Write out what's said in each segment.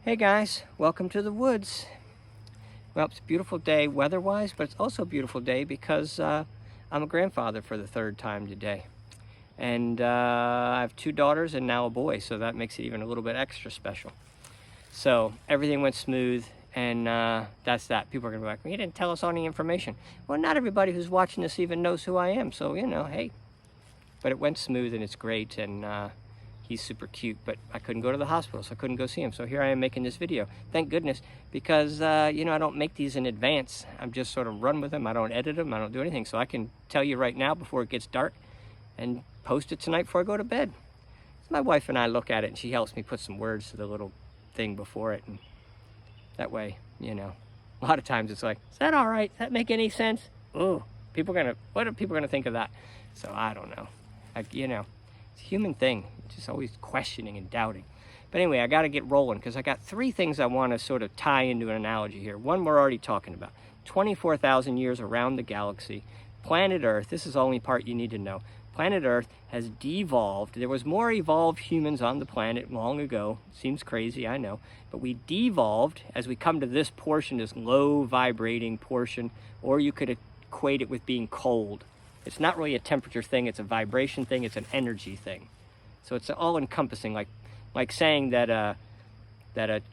Hey guys, welcome to the woods. Well, it's a beautiful day weather-wise, but it's also a beautiful day because I'm a grandfather for the third time today. And I have two daughters and now a boy, so that makes it even a little bit extra special. So everything went smooth, and that's that. People are gonna be like, well, you didn't tell us all the information. Well, not everybody who's watching this even knows who I am, so hey. But it went smooth and it's great, and he's super cute, but I couldn't go to the hospital, so I couldn't go see him. So here I am making this video. Thank goodness, because I don't make these in advance. I'm just sort of run with them. I don't edit them. I don't do anything. So I can tell you right now before it gets dark and post it tonight before I go to bed. So my wife and I look at it, and she helps me put some words to the little thing before it. And that way, a lot of times it's like, is that all right? Does that make any sense? Oh, what are people gonna think of that? So I don't know. It's a human thing, just always questioning and doubting. But anyway, I got to get rolling because I got three things I want to sort of tie into an analogy here. One we're already talking about. 24,000 years around the galaxy. Planet Earth, this is the only part you need to know. Planet Earth has devolved. There was more evolved humans on the planet long ago. Seems crazy, I know. But we devolved as we come to this portion, this low vibrating portion, or you could equate it with being cold. It's not really a temperature thing, it's a vibration thing, it's an energy thing. So it's all encompassing, like saying that a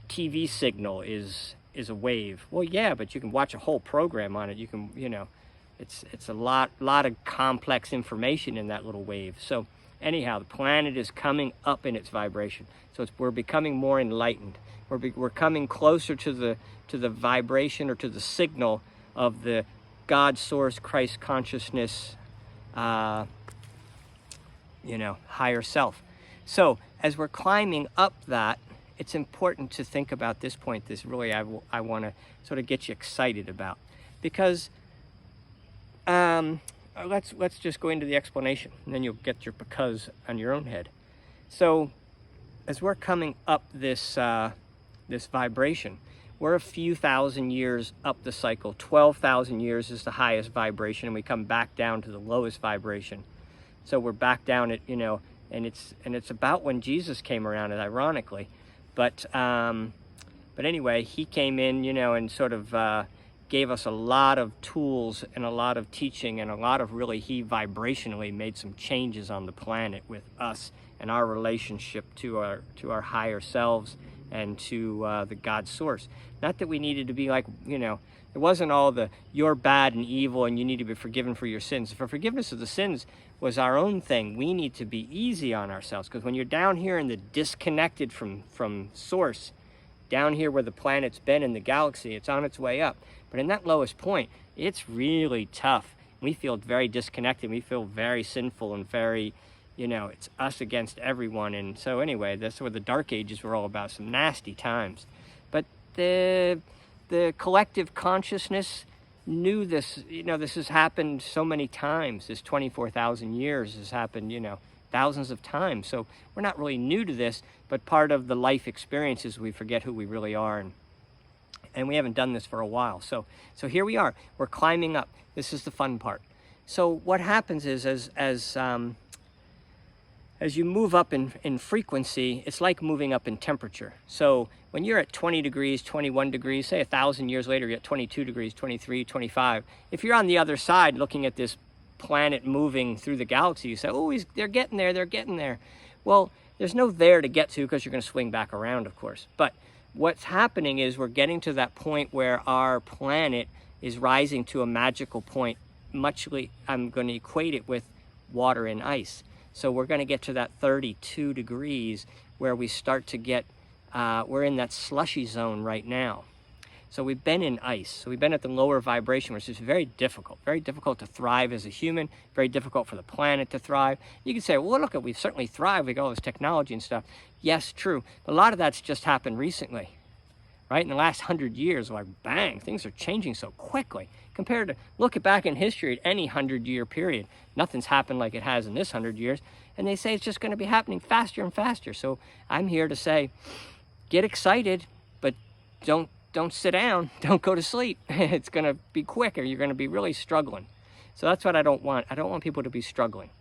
TV signal is a wave. Well, yeah, but you can watch a whole program on it. You can, it's a lot of complex information in that little wave. So anyhow, the planet is coming up in its vibration. So we're becoming more enlightened. We're coming closer to the vibration or to the signal of the God source, Christ consciousness, higher self. So as we're climbing up that, it's important to think about this point. This really I want to sort of get you excited about, because let's just go into the explanation, and then you'll get your because on your own head. So as we're coming up this this vibration, we're a few thousand years up the cycle. 12,000 years is the highest vibration, and we come back down to the lowest vibration. So we're back down at, and it's about when Jesus came around, ironically. But anyway, he came in, and sort of gave us a lot of tools and a lot of teaching, and a lot of he vibrationally made some changes on the planet with us and our relationship to our higher selves and to the God source. Not that we needed to be like, it wasn't all the you're bad and evil and you need to be forgiven for your sins. For forgiveness of the sins was our own thing. We need to be easy on ourselves, because when you're down here in the disconnected from source, down here where the planet's been in the galaxy, it's on its way up. But in that lowest point, it's really tough. We feel very disconnected. We feel very sinful and very, it's us against everyone. And so anyway, that's what the Dark Ages were all about, some nasty times. But the collective consciousness knew this, this has happened so many times. This 24,000 years has happened, thousands of times. So we're not really new to this, but part of the life experiences, we forget who we really are. And we haven't done this for a while. So here we are, we're climbing up. This is the fun part. So what happens is as you move up in frequency, it's like moving up in temperature. So when you're at 20 degrees, 21 degrees, say 1,000 years later, you're at 22 degrees, 23, 25. If you're on the other side looking at this planet moving through the galaxy, you say, oh, they're getting there. Well, there's no there to get to, because you're going to swing back around, of course. But what's happening is we're getting to that point where our planet is rising to a magical point. I'm going to equate it with water and ice. So we're going to get to that 32 degrees where we start to get, we're in that slushy zone right now. So we've been in ice. So we've been at the lower vibration, which is very difficult to thrive as a human, very difficult for the planet to thrive. You can say, well, look, we've certainly thrived. We got all this technology and stuff. Yes, true. But a lot of that's just happened recently, right? In the last 100 years, like, bang, things are changing so quickly. Compared to, look back in history at any 100-year period, nothing's happened like it has in this 100 years. And they say it's just going to be happening faster and faster. So I'm here to say, get excited, but don't sit down, don't go to sleep. It's going to be quick, or you're going to be really struggling. So that's what I don't want. I don't want people to be struggling.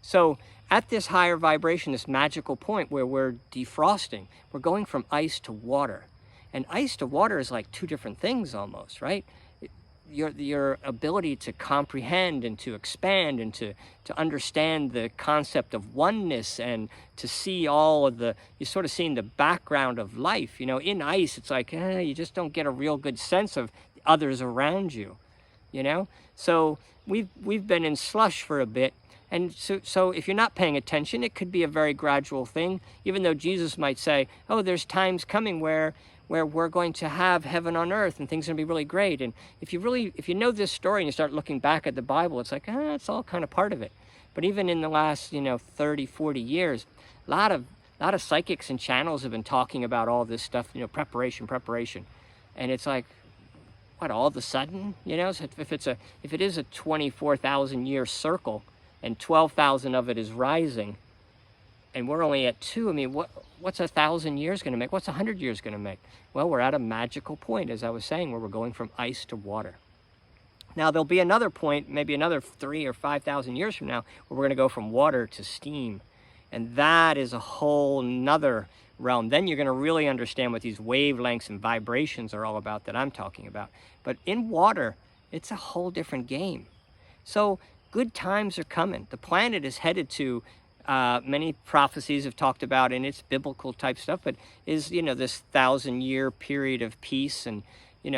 So at this higher vibration, this magical point where we're defrosting, we're going from ice to water. And ice to water is like two different things almost, right? Your ability to comprehend and to expand and to understand the concept of oneness and to see all of you're sort of seeing the background of life. You know, in ice, it's like, you just don't get a real good sense of others around you, you know? So we've been in slush for a bit. And so if you're not paying attention, it could be a very gradual thing, even though Jesus might say, oh, there's times coming where we're going to have heaven on earth and things are going to be really great. And if you know this story and you start looking back at the Bible, it's like, it's all kind of part of it. But even in the last, 30, 40 years, a lot of psychics and channels have been talking about all this stuff, preparation. And it's like, what, all of a sudden, so if it is a 24,000 year circle and 12,000 of it is rising, and we're only at 2, I mean, what's 1,000 years going to make? What's 100 years going to make? Well, we're at a magical point, as I was saying, where we're going from ice to water. Now, there'll be another point, maybe another 3,000 or 5,000 years from now, where we're going to go from water to steam. And that is a whole nother realm. Then you're going to really understand what these wavelengths and vibrations are all about that I'm talking about. But in water, it's a whole different game. So good times are coming. The planet is headed to, many prophecies have talked about, and it's biblical type stuff, but is, this 1,000-year period of peace. And,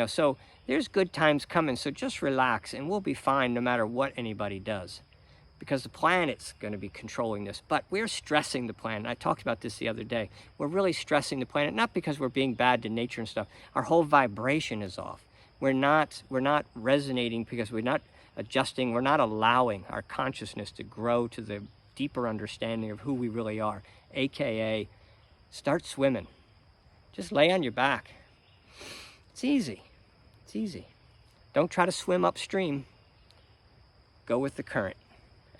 so there's good times coming. So just relax and we'll be fine no matter what anybody does, because the planet's going to be controlling this. But we're stressing the planet. I talked about this the other day. We're really stressing the planet, not because we're being bad to nature and stuff. Our whole vibration is off. We're not resonating because we're not adjusting. We're not allowing our consciousness to grow to the deeper understanding of who we really are, aka start swimming. Just lay on your back. It's easy. It's easy. Don't try to swim upstream. Go with the current.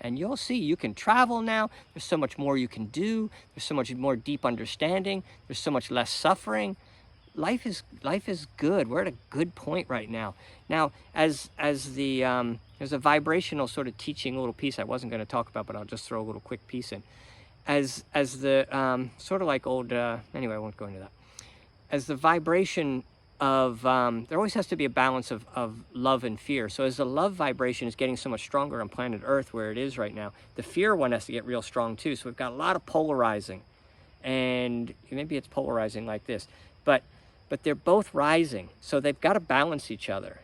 And you'll see you can travel now. There's so much more you can do. There's so much more deep understanding. There's so much less suffering. Life is good. We're at a good point right now. Now, as there's a vibrational sort of teaching little piece I wasn't going to talk about, but I'll just throw a little quick piece in. As the sort of like old, anyway, I won't go into that. As the vibration of, there always has to be a balance of love and fear. So as the love vibration is getting so much stronger on planet Earth where it is right now, the fear one has to get real strong too. So we've got a lot of polarizing, and maybe it's polarizing like this, but they're both rising. So they've got to balance each other.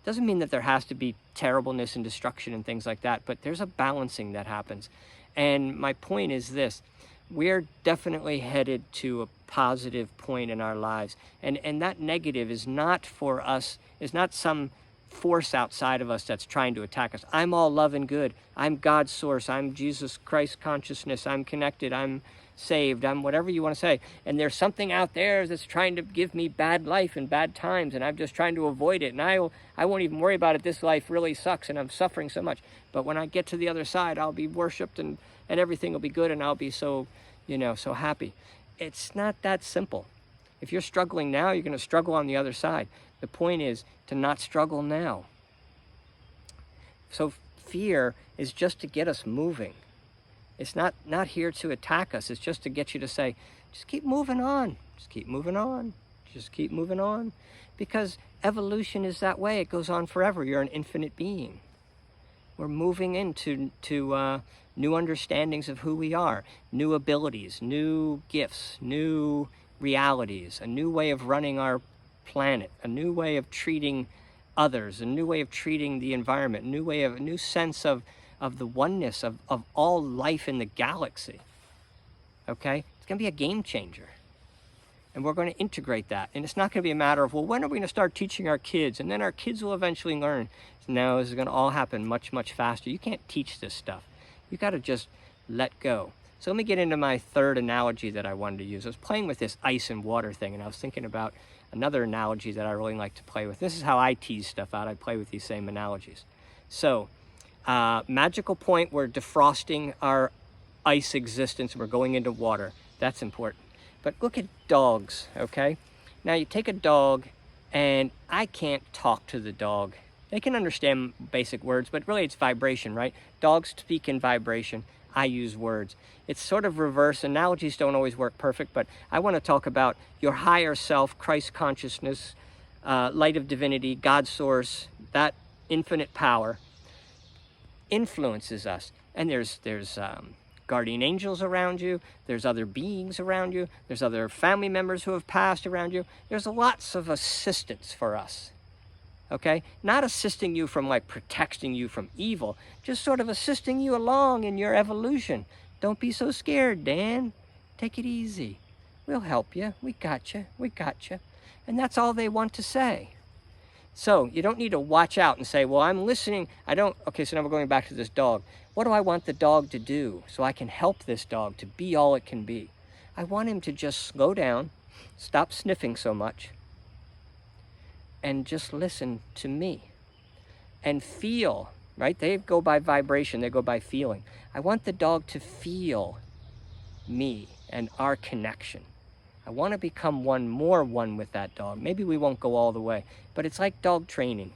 Doesn't mean that there has to be terribleness and destruction and things like that, but there's a balancing that happens. And my point is this: we're definitely headed to a positive point in our lives. And that negative is not for us, is not some force outside of us that's trying to attack us. I'm all love and good. I'm God's source. I'm Jesus Christ consciousness. I'm connected. I'm saved. I'm whatever you want to say. And there's something out there that's trying to give me bad life and bad times, and I'm just trying to avoid it. And I won't even worry about it. This life really sucks and I'm suffering so much. But when I get to the other side, I'll be worshipped and everything will be good and I'll be so, so happy. It's not that simple. If you're struggling now, you're going to struggle on the other side. The point is to not struggle now. So fear is just to get us moving. It's not here to attack us. It's just to get you to say, just keep moving on. Just keep moving on. Just keep moving on. Because evolution is that way. It goes on forever. You're an infinite being. We're moving into new understandings of who we are, new abilities, new gifts, new realities, a new way of running our planet, a new way of treating others, a new way of treating the environment, a new sense of the oneness of all life in the galaxy. Okay? It's going to be a game changer. And we're going to integrate that. And it's not going to be a matter of, well, when are we going to start teaching our kids? And then our kids will eventually learn. No, this is going to all happen much, much faster. You can't teach this stuff. You got to just let go. So let me get into my third analogy that I wanted to use. I was playing with this ice and water thing, and I was thinking about another analogy that I really like to play with. This is how I tease stuff out. I play with these same analogies. So, magical point, we're defrosting our ice existence. We're going into water. That's important. But look at dogs, okay? Now you take a dog, and I can't talk to the dog. They can understand basic words, but really it's vibration, right? Dogs speak in vibration. I use words. It's sort of reverse. Analogies don't always work perfect, but I want to talk about your higher self, Christ consciousness, light of divinity, God source, that infinite power influences us. And there's guardian angels around you. There's other beings around you. There's other family members who have passed around you. There's lots of assistance for us. Okay? Not assisting you from like protecting you from evil, just sort of assisting you along in your evolution. Don't be so scared, Dan. Take it easy. We'll help you. We got you. We got you. And that's all they want to say. So you don't need to watch out and say, well, I'm listening. Okay, so now we're going back to this dog. What do I want the dog to do so I can help this dog to be all it can be? I want him to just slow down, stop sniffing so much, and just listen to me and feel, right? They go by vibration, they go by feeling. I want the dog to feel me and our connection. I want to become more one with that dog. Maybe we won't go all the way, but it's like dog training.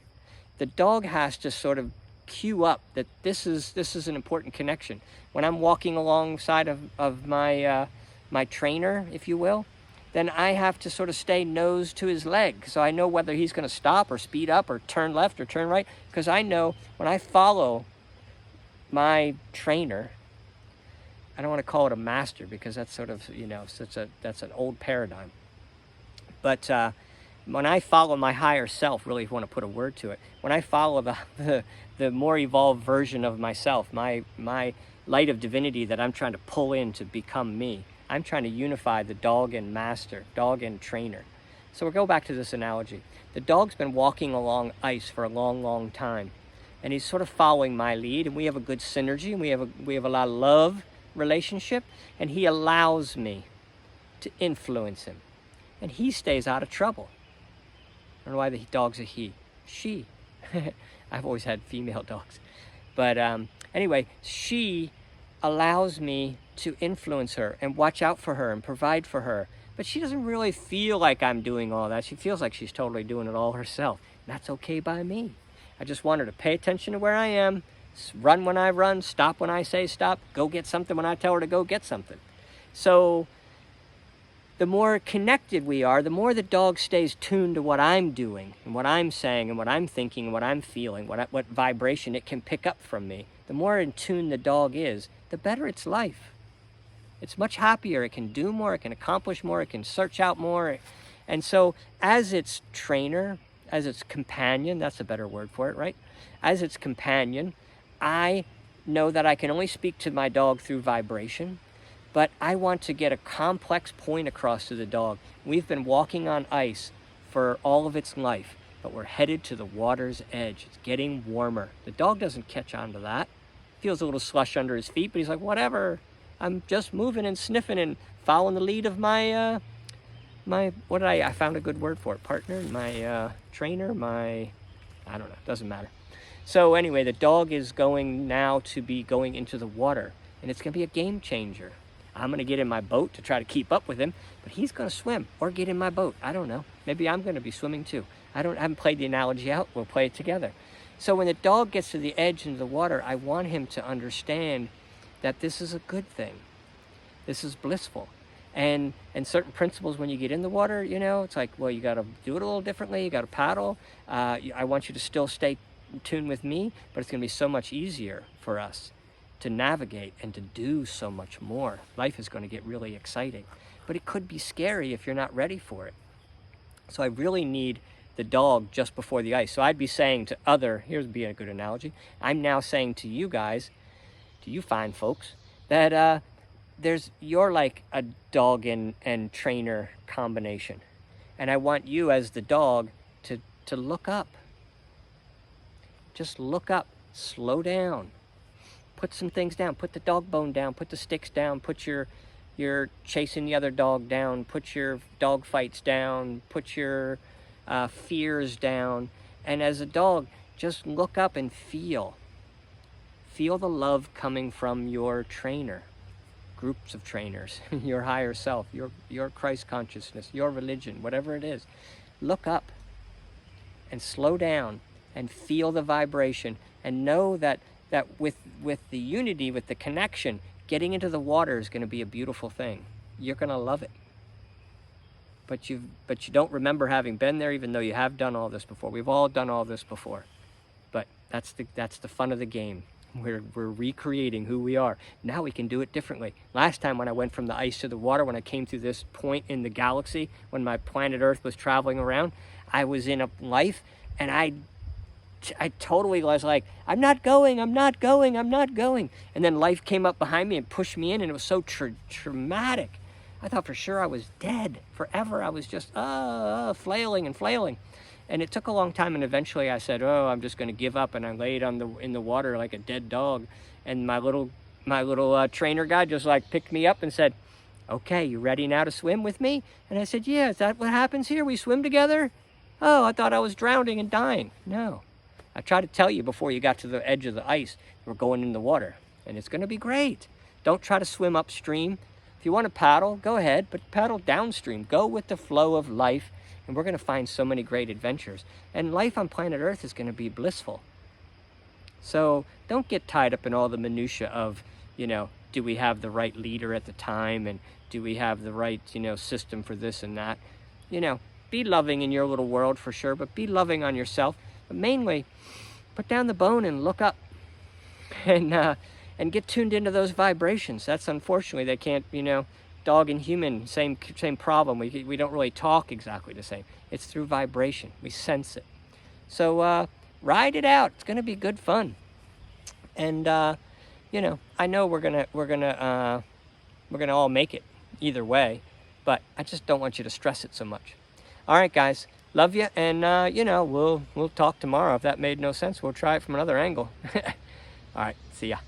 The dog has to sort of cue up that this is an important connection. When I'm walking alongside of my my trainer, if you will, then I have to sort of stay nose to his leg, so I know whether he's going to stop or speed up or turn left or turn right, because I know when I follow my trainer, I don't want to call it a master because that's sort of, that's an old paradigm. But when I follow my higher self, really if you want to put a word to it, when I follow the more evolved version of myself, my light of divinity that I'm trying to pull in to become me, I'm trying to unify the dog and master, dog and trainer. So we'll go back to this analogy. The dog's been walking along ice for a long, long time, and he's sort of following my lead, and we have a good synergy, and we have a lot of love relationship, and he allows me to influence him, and he stays out of trouble. I don't know why the dog's a he. She. I've always had female dogs. But anyway, she allows me to influence her and watch out for her and provide for her. But she doesn't really feel like I'm doing all that. She feels like she's totally doing it all herself. That's okay by me. I just want her to pay attention to where I am, run when I run, stop when I say stop, go get something when I tell her to go get something. So the more connected we are, the more the dog stays tuned to what I'm doing and what I'm saying and what I'm thinking and what I'm feeling, what vibration it can pick up from me. The more in tune the dog is, the better its life. It's much happier. It can do more. It can accomplish more. It can search out more. And so as its trainer, as its companion, that's a better word for it, right? As its companion, I know that I can only speak to my dog through vibration, but I want to get a complex point across to the dog. We've been walking on ice for all of its life, but we're headed to the water's edge. It's getting warmer. The dog doesn't catch on to that. Feels a little slush under his feet, but he's like, whatever. I'm just moving and sniffing and following the lead of my, I found a good word for it, partner, my trainer, I don't know, doesn't matter. So anyway, the dog is going now to be going into the water, and it's going to be a game changer. I'm going to get in my boat to try to keep up with him, but he's going to swim or get in my boat. I don't know. Maybe I'm going to be swimming too. I haven't played the analogy out. We'll play it together. So when the dog gets to the edge into the water, I want him to understand that this is a good thing. This is blissful. And certain principles when you get in the water, it's like, well, you got to do it a little differently. You got to paddle. I want you to still stay in tune with me, but it's going to be so much easier for us to navigate and to do so much more. Life is going to get really exciting, but it could be scary if you're not ready for it. So I really need the dog just before the ice. So I'd be saying to here's being a good analogy. I'm now saying to you guys, to you fine folks, that you're like a dog and trainer combination. And I want you as the dog to look up. Just look up, slow down, put some things down, put the dog bone down, put the sticks down, put your chasing the other dog down, put your dog fights down, put your fears down. And as a dog, just look up and feel the love coming from your trainer, groups of trainers, your higher self, your Christ consciousness, your religion, whatever it is. Look up and slow down and feel the vibration, and know that with the unity, with the connection, Getting into the water is going to be a beautiful thing. You're going to love it. But you don't remember having been there, even though you have done all this before. We've all done all this before. But that's the fun of the game. We're recreating who we are. Now we can do it differently. Last time when I went from the ice to the water, when I came through this point in the galaxy, when my planet Earth was traveling around, I was in a life, and I totally was like, I'm not going. And then life came up behind me and pushed me in, and it was so traumatic. I thought for sure I was dead forever. I was just flailing. And it took a long time, and eventually I said, oh, I'm just going to give up, and I laid in the water like a dead dog. And my little trainer guy just like picked me up and said, okay, you ready now to swim with me? And I said, yeah, is that what happens here? We swim together? Oh, I thought I was drowning and dying. No. I tried to tell you before you got to the edge of the ice, we're going in the water, and it's going to be great. Don't try to swim upstream. If you want to paddle, go ahead, but paddle downstream. Go with the flow of life, and we're going to find so many great adventures. And life on planet Earth is going to be blissful. So don't get tied up in all the minutia of, do we have the right leader at the time, and do we have the right, system for this and that. Be loving in your little world for sure, but be loving on yourself. But mainly, put down the bone and look up, and get tuned into those vibrations. That's unfortunately, they can't, dog and human, same problem. We don't really talk exactly the same. It's through vibration. We sense it. So ride it out. It's gonna be good fun. And I know we're gonna all make it either way, but I just don't want you to stress it so much. All right, guys. Love you, and we'll talk tomorrow. If that made no sense, we'll try it from another angle. All right, see ya.